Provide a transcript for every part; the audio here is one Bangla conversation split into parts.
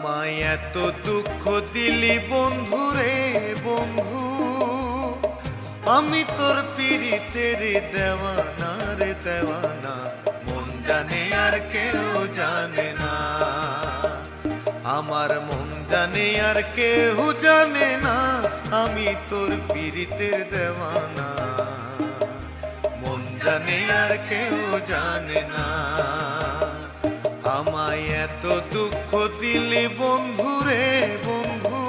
আমায় এত দুঃখ দিলি বন্ধু রে বন্ধু, আমি তোর পীড়িতের দেওয়ানা রে দেওয়ানা, মন জানে আর কেউ জানে না। আমার মন জানে আর কেউ জানে না, আমি তোর পীড়িতের দেওয়ানা, মন জানে আর কেউ জানে না। আমায় এত দুঃখ দিলি বন্ধু রে বন্ধু,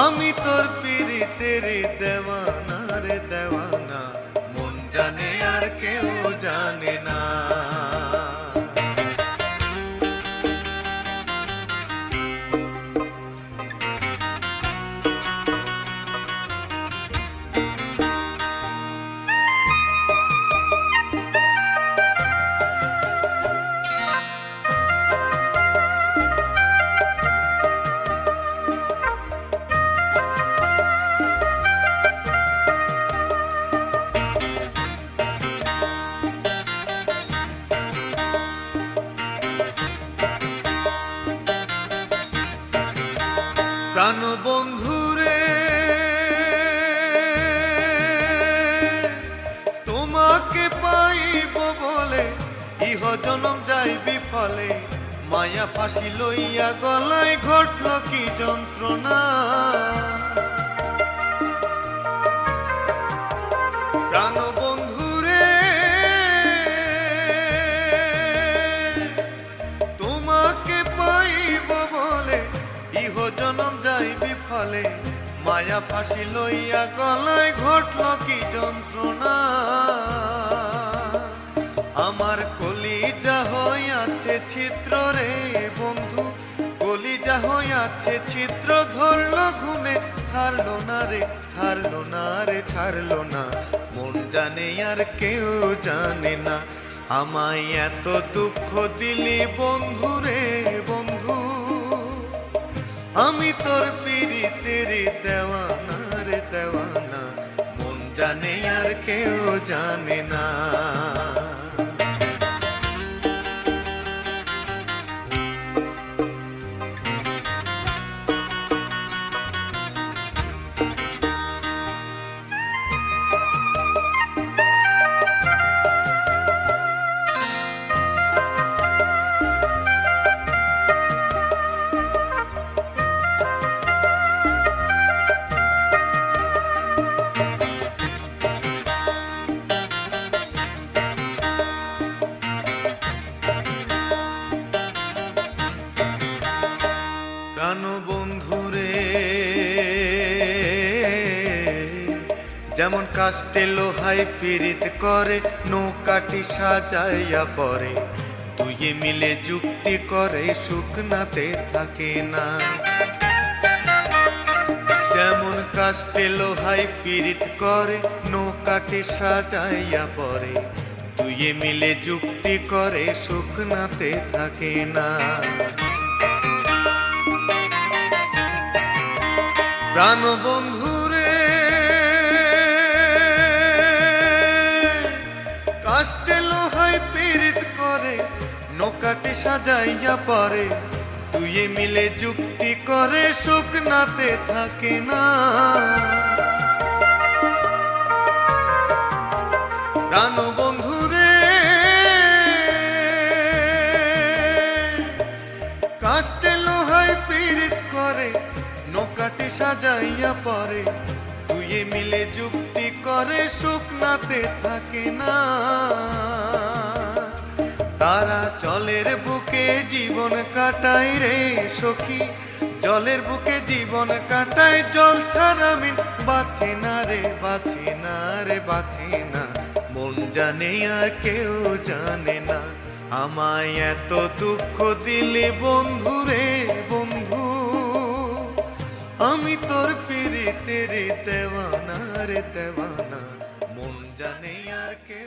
আমি তোর পীড়িতের দেওয়ানা রে দেওয়ানা, মন জানে আর কেউ জানে না। প্রাণ বন্ধু রে তোমাকে পাইব বলে ইহ জনম যাই বিফলে, মায়া ফাঁসি লইয়া গলায় ঘটল কি যন্ত্রণা। প্রাণ বন্ধু রে তোমাকে পাইব বলে ইহ জনম যাই বিফলে, মায়া ফাঁসি লইয়া গলায় ঘটল কি যন্ত্রণা। আমার কলিজা হইয়াছে ছিদ্র রে বন্ধু, কলিজা হইয়াছে ছিদ্র, ধরল ঘুনে ছাড়লো না রে ছাড়লো না রে ছাড়লো না, মন জানে আর কেউ জানে না। আমায় এত দুঃখ দিলি বন্ধু রে বন্ধু, আমি তোর পীড়িতের দেওয়ানা রে দেওয়ানা, মন জানে আর কেউ জানে না। প্রাণ বন্ধু রে যেমন কাষ্টে লোহায় পীড়িত করে, নৌকাটি সাজাইয়া পরে, দুয়ে মিলে যুক্তি করে শুকনাতে থাকে না। যেমন কাষ্টে লোহায় পীড়িত করে, নৌকাটি সাজাইয়া পরে, দুয়ে মিলে যুক্তি করে শুকনাতে থাকে না। প্রাণ বন্ধু রে কাষ্টে লোহায় পীড়িত করে, নৌকাটি সাজাইয়া পরে, দুয়ে মিলে যুক্তি করে শুকনাতে থাকে না। প্রাণ বন্ধু রে কাষ্টে লোহায় পীড়িত করে, নৌকাটি সাজাইয়া পরে, দুয়ে মিলে যুক্তি করে শুকনাতে থাকে না। তারা জলের বুকে জীবন কাটায় রে সখী, জলের বুকে জীবন কাটায়, জল ছাড়া মিন বাঁচে না রে বাঁচে না রে বাঁচে না, মন জানে আর কেউ জানে না। আমায় এত দুঃখ দিলে বন্ধু রে বন্ধু, আমি তোর পীড়িতের দেওয়ানা রে দেওয়ানা, মন জানে আর কেউ